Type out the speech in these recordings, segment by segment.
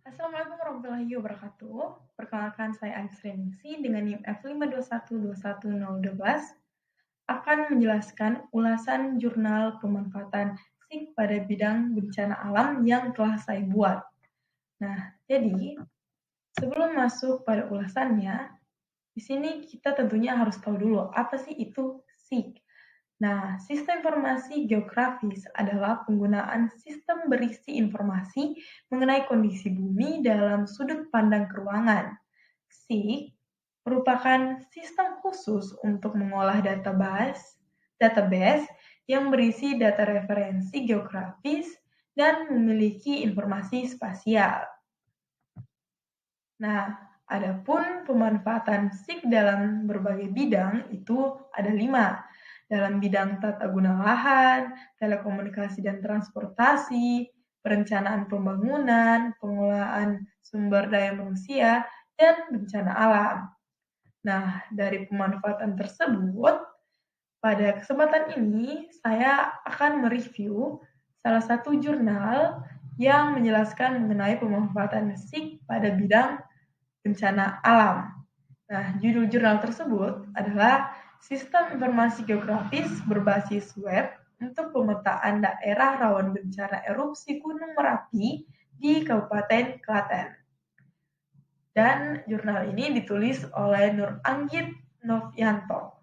Assalamualaikum warahmatullahi wabarakatuh. Perkenalkan saya Agus Reningsi dengan NIM F521211012 akan menjelaskan ulasan jurnal pemanfaatan SIG pada bidang bencana alam yang telah saya buat. Nah, jadi sebelum masuk pada ulasannya, di sini kita tentunya harus tahu dulu apa sih itu SIG. Nah, sistem informasi geografis adalah penggunaan sistem berisi informasi mengenai kondisi bumi dalam sudut pandang keruangan. SIG merupakan sistem khusus untuk mengolah database yang berisi data referensi geografis dan memiliki informasi spasial. Nah, adapun pemanfaatan SIG dalam berbagai bidang itu ada 5. Dalam bidang tata guna lahan, telekomunikasi dan transportasi, perencanaan pembangunan, pengelolaan sumber daya manusia, dan bencana alam. Nah, dari pemanfaatan tersebut, pada kesempatan ini saya akan mereview salah satu jurnal yang menjelaskan mengenai pemanfaatan SIG pada bidang bencana alam. Nah, judul jurnal tersebut adalah Sistem Informasi Geografis Berbasis Web untuk Pemetaan Daerah Rawan Bencana Erupsi Gunung Merapi di Kabupaten Klaten. Dan jurnal ini ditulis oleh Nur Anggit Novianto.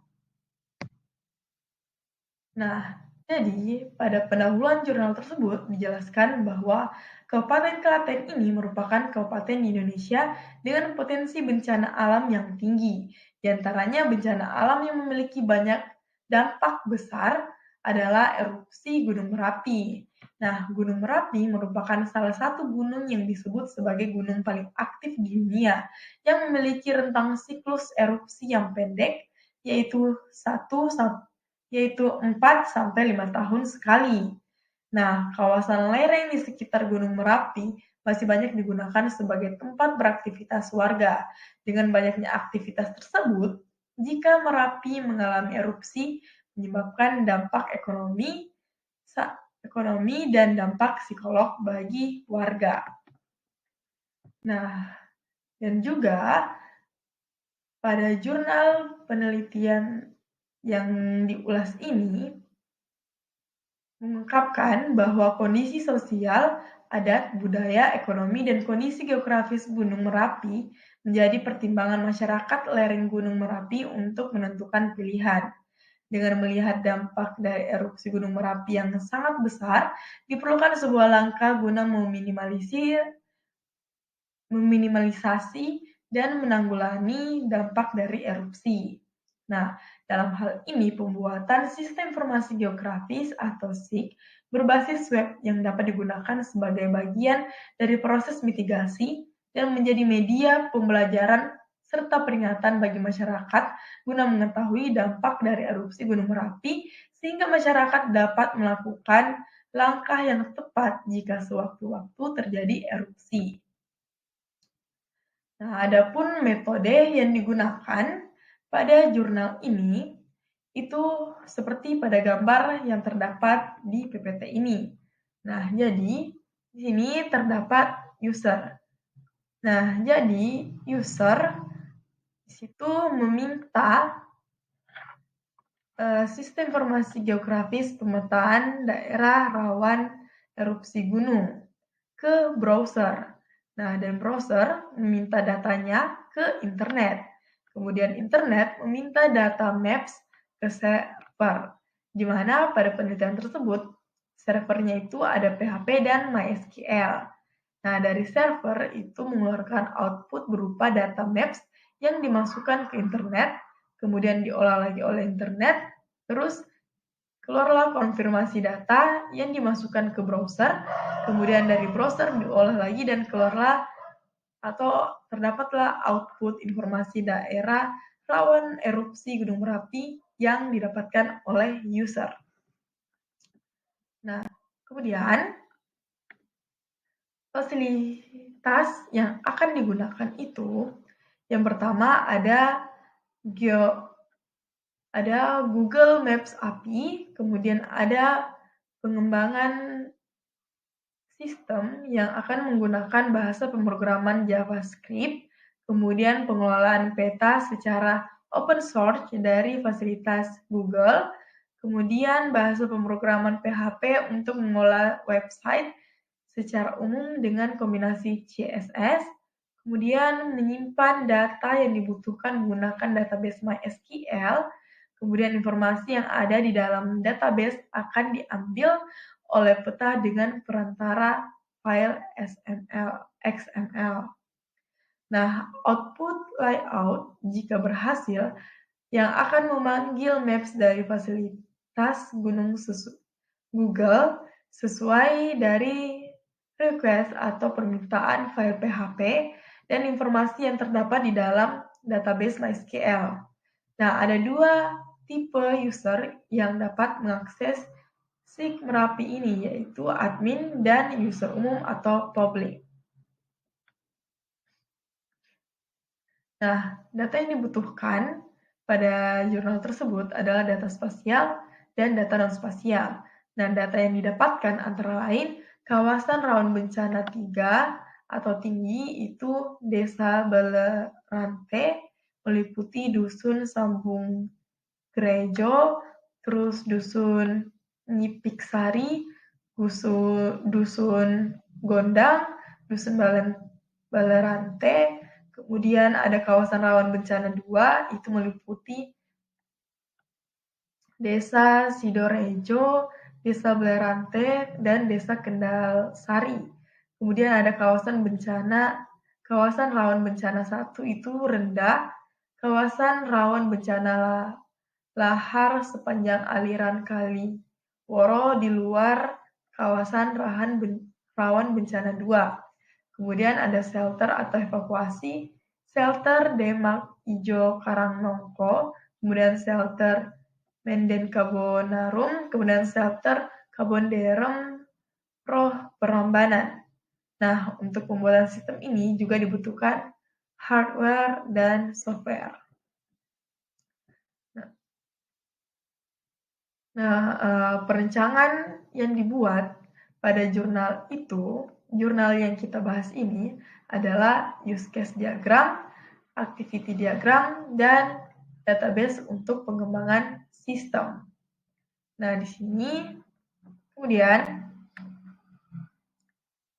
Nah, jadi pada pendahuluan jurnal tersebut dijelaskan bahwa Kabupaten Klaten ini merupakan kabupaten di Indonesia dengan potensi bencana alam yang tinggi. Di antaranya bencana alam yang memiliki banyak dampak besar adalah erupsi Gunung Merapi. Nah, Gunung Merapi merupakan salah satu gunung yang disebut sebagai gunung paling aktif di dunia yang memiliki rentang siklus erupsi yang pendek yaitu 4-5 tahun sekali. Nah, kawasan lereng di sekitar Gunung Merapi masih banyak digunakan sebagai tempat beraktivitas warga. Dengan banyaknya aktivitas tersebut, jika Merapi mengalami erupsi, menyebabkan dampak ekonomi dan dampak psikolog bagi warga. Nah, dan juga pada jurnal penelitian yang diulas ini mengungkapkan bahwa kondisi sosial, adat, budaya, ekonomi, dan kondisi geografis Gunung Merapi menjadi pertimbangan masyarakat lereng Gunung Merapi untuk menentukan pilihan. Dengan melihat dampak dari erupsi Gunung Merapi yang sangat besar, diperlukan sebuah langkah guna meminimalisasi dan menanggulangi dampak dari erupsi. Nah, dalam hal ini pembuatan sistem informasi geografis atau SIG berbasis web yang dapat digunakan sebagai bagian dari proses mitigasi dan menjadi media pembelajaran serta peringatan bagi masyarakat guna mengetahui dampak dari erupsi Gunung Merapi sehingga masyarakat dapat melakukan langkah yang tepat jika sewaktu-waktu terjadi erupsi. Nah, adapun metode yang digunakan pada jurnal ini itu seperti pada gambar yang terdapat di PPT ini. Nah, jadi di sini terdapat user. Nah, jadi user di situ meminta sistem informasi geografis pemetaan daerah rawan erupsi gunung ke browser. Nah, dan browser meminta datanya ke internet. Kemudian internet meminta data maps ke server, di mana pada penelitian tersebut servernya itu ada PHP dan MySQL. Nah, dari server itu mengeluarkan output berupa data maps yang dimasukkan ke internet, kemudian diolah lagi oleh internet, terus keluarlah konfirmasi data yang dimasukkan ke browser, kemudian dari browser diolah lagi dan keluarlah atau terdapatlah output informasi daerah rawan erupsi Gunung Merapi yang didapatkan oleh user. Nah, kemudian fasilitas yang akan digunakan itu yang pertama ada Google Maps API, kemudian ada pengembangan sistem yang akan menggunakan bahasa pemrograman JavaScript, kemudian pengelolaan peta secara open source dari fasilitas Google, kemudian bahasa pemrograman PHP untuk mengolah website secara umum dengan kombinasi CSS, kemudian menyimpan data yang dibutuhkan menggunakan database MySQL, kemudian informasi yang ada di dalam database akan diambil oleh peta dengan perantara file XML. Nah, output layout jika berhasil yang akan memanggil maps dari fasilitas Google sesuai dari request atau permintaan file PHP dan informasi yang terdapat di dalam database MySQL. Nah, ada dua tipe user yang dapat mengakses SIG Merapi ini, yaitu admin dan user umum atau public. Nah, data yang dibutuhkan pada jurnal tersebut adalah data spasial dan data non-spasial. Nah, data yang didapatkan antara lain kawasan rawan bencana 3 atau tinggi itu Desa Balerante, meliputi Dusun Sambung Gerejo, terus Dusun Nyipiksari, Dusun Gondang, Dusun Balerante, kemudian ada kawasan rawan bencana 2, itu meliputi Desa Sidorejo, Desa Balerante, dan Desa Kendal Sari. Kemudian ada kawasan rawan bencana 1 itu rendah, kawasan rawan bencana lahar sepanjang aliran Kali Woro di luar kawasan rawan bencana 2. Kemudian ada shelter atau evakuasi, shelter Demak Ijo Karangnongko, kemudian shelter Menden Kabonarum, kemudian shelter Kabonderem Roh Perambanan. Nah, untuk pembuatan sistem ini juga dibutuhkan hardware dan software. Nah, perencanaan yang dibuat pada jurnal yang kita bahas ini adalah use case diagram, activity diagram, dan database untuk pengembangan sistem. Nah, di sini kemudian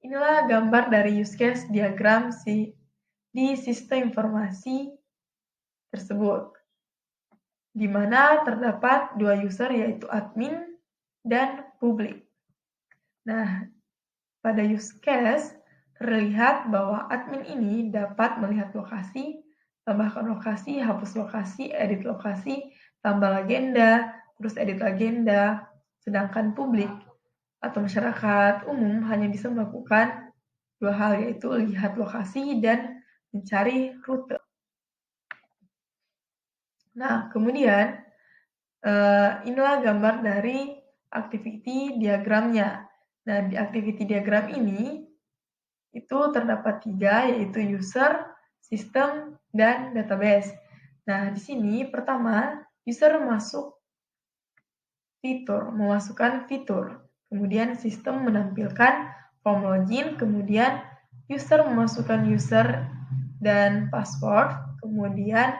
inilah gambar dari use case diagram di sistem informasi tersebut, di mana terdapat dua user yaitu admin dan publik. Nah, pada use case terlihat bahwa admin ini dapat melihat lokasi, tambahkan lokasi, hapus lokasi, edit lokasi, tambah legenda, terus edit legenda, sedangkan publik atau masyarakat umum hanya bisa melakukan dua hal, yaitu lihat lokasi dan mencari rute. Nah, kemudian inilah gambar dari activity diagramnya. Nah, di activity diagram ini itu terdapat 3, yaitu user, sistem, dan database. Nah, di sini pertama, user memasukkan fitur. Kemudian sistem menampilkan form login, kemudian user memasukkan user dan password, kemudian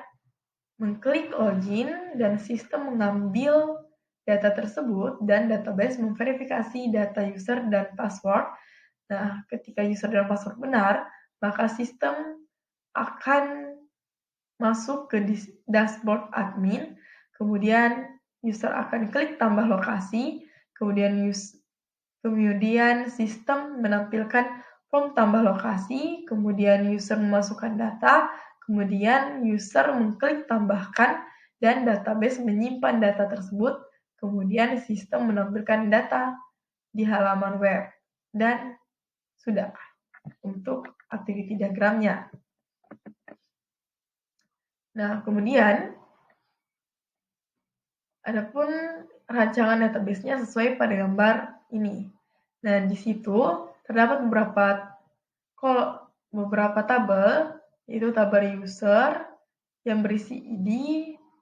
mengklik login dan sistem mengambil data tersebut dan database memverifikasi data user dan password. Nah, ketika user dan password benar, maka sistem akan masuk ke dashboard admin, kemudian user akan klik tambah lokasi, kemudian sistem menampilkan form tambah lokasi, kemudian user memasukkan data, kemudian user mengklik tambahkan, dan database menyimpan data tersebut, kemudian sistem menampilkan data di halaman web. Dan sudah untuk activity diagramnya. Nah, kemudian adapun rancangan database-nya sesuai pada gambar ini. Nah, di situ terdapat beberapa tabel, yaitu tabel user yang berisi ID,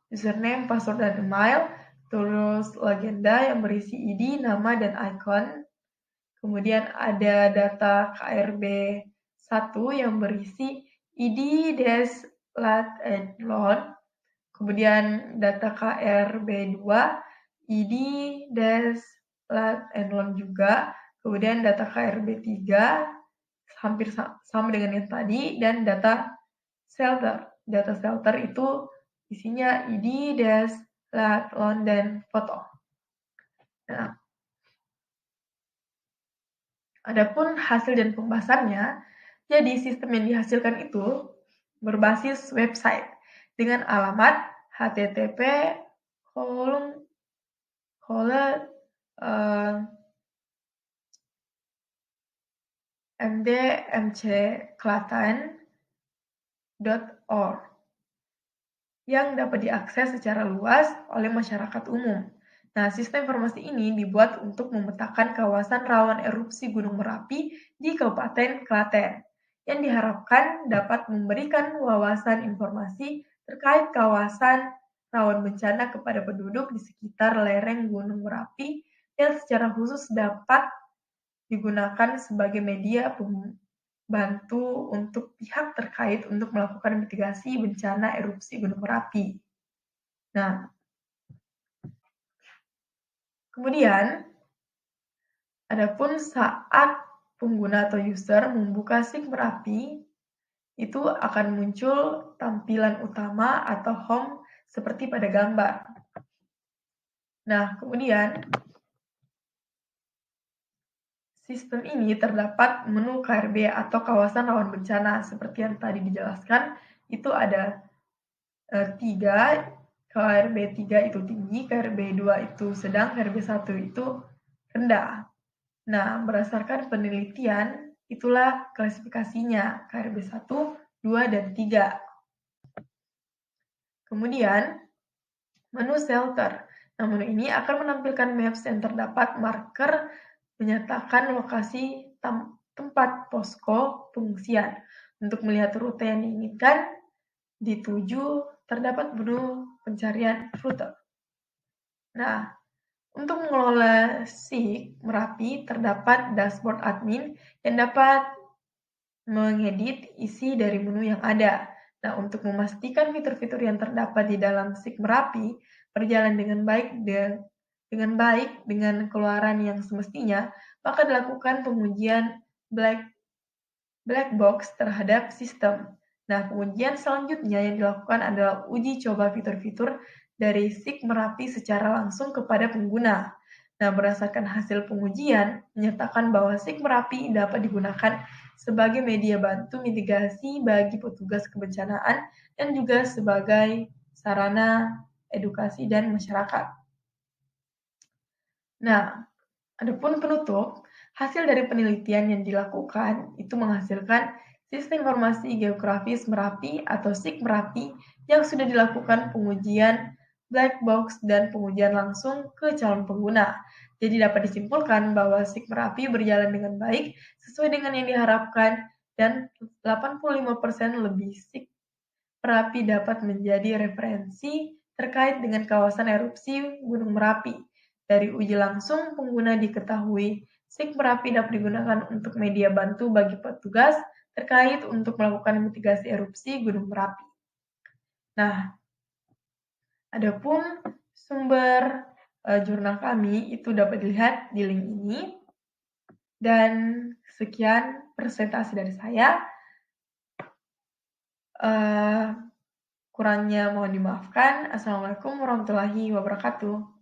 username, password, dan email, terus legenda yang berisi ID, nama, dan icon, Kemudian ada data KRB 1 yang berisi ID, DES, LAT, and LON. Kemudian data KRB 2, ID, DES, LAT, and LON juga. Kemudian data KRB 3, hampir sama dengan yang tadi, dan data shelter. Data shelter itu isinya ID, DES, LAT, LON, dan foto. Nah, adapun hasil dan pembahasannya, jadi sistem yang dihasilkan itu berbasis website dengan alamat http mdmcklaten.org yang dapat diakses secara luas oleh masyarakat umum. Nah, sistem informasi ini dibuat untuk memetakan kawasan rawan erupsi Gunung Merapi di Kabupaten Klaten, yang diharapkan dapat memberikan wawasan informasi terkait kawasan rawan bencana kepada penduduk di sekitar lereng Gunung Merapi yang secara khusus dapat digunakan sebagai media pembantu untuk pihak terkait untuk melakukan mitigasi bencana erupsi Gunung Merapi. Nah, kemudian, adapun saat pengguna atau user membuka SIG Merapi, itu akan muncul tampilan utama atau home seperti pada gambar. Nah, kemudian sistem ini terdapat menu KRB atau kawasan rawan bencana seperti yang tadi dijelaskan, itu ada 3, KRB 3 itu tinggi, KRB 2 itu sedang, KRB 1 itu rendah. Nah, berdasarkan penelitian, itulah klasifikasinya, KRB 1, 2, dan 3. Kemudian, menu shelter. Nah, menu ini akan menampilkan maps yang terdapat marker menyatakan lokasi tempat posko pengungsian. Untuk melihat rute yang diinginkan dituju, terdapat menu pencarian rute. Nah, untuk mengelola SIG Merapi terdapat dashboard admin yang dapat mengedit isi dari menu yang ada. Nah, untuk memastikan fitur-fitur yang terdapat di dalam SIG Merapi berjalan dengan baik dengan keluaran yang semestinya, maka dilakukan pengujian black box terhadap sistem. Nah, pengujian selanjutnya yang dilakukan adalah uji coba fitur-fitur dari SIG Merapi secara langsung kepada pengguna. Nah, berdasarkan hasil pengujian, menyatakan bahwa SIG Merapi dapat digunakan sebagai media bantu mitigasi bagi petugas kebencanaan dan juga sebagai sarana edukasi dan masyarakat. Nah, adapun penutup, hasil dari penelitian yang dilakukan itu menghasilkan sistem informasi geografis Merapi atau SIG Merapi yang sudah dilakukan pengujian black box dan pengujian langsung ke calon pengguna. Jadi dapat disimpulkan bahwa SIG Merapi berjalan dengan baik sesuai dengan yang diharapkan dan 85% lebih SIG Merapi dapat menjadi referensi terkait dengan kawasan erupsi Gunung Merapi. Dari uji langsung, pengguna diketahui SIG Merapi dapat digunakan untuk media bantu bagi petugas terkait untuk melakukan mitigasi erupsi Gunung Merapi. Nah, adapun sumber jurnal kami itu dapat dilihat di link ini. Dan sekian presentasi dari saya. Kurangnya mohon dimaafkan. Assalamualaikum warahmatullahi wabarakatuh.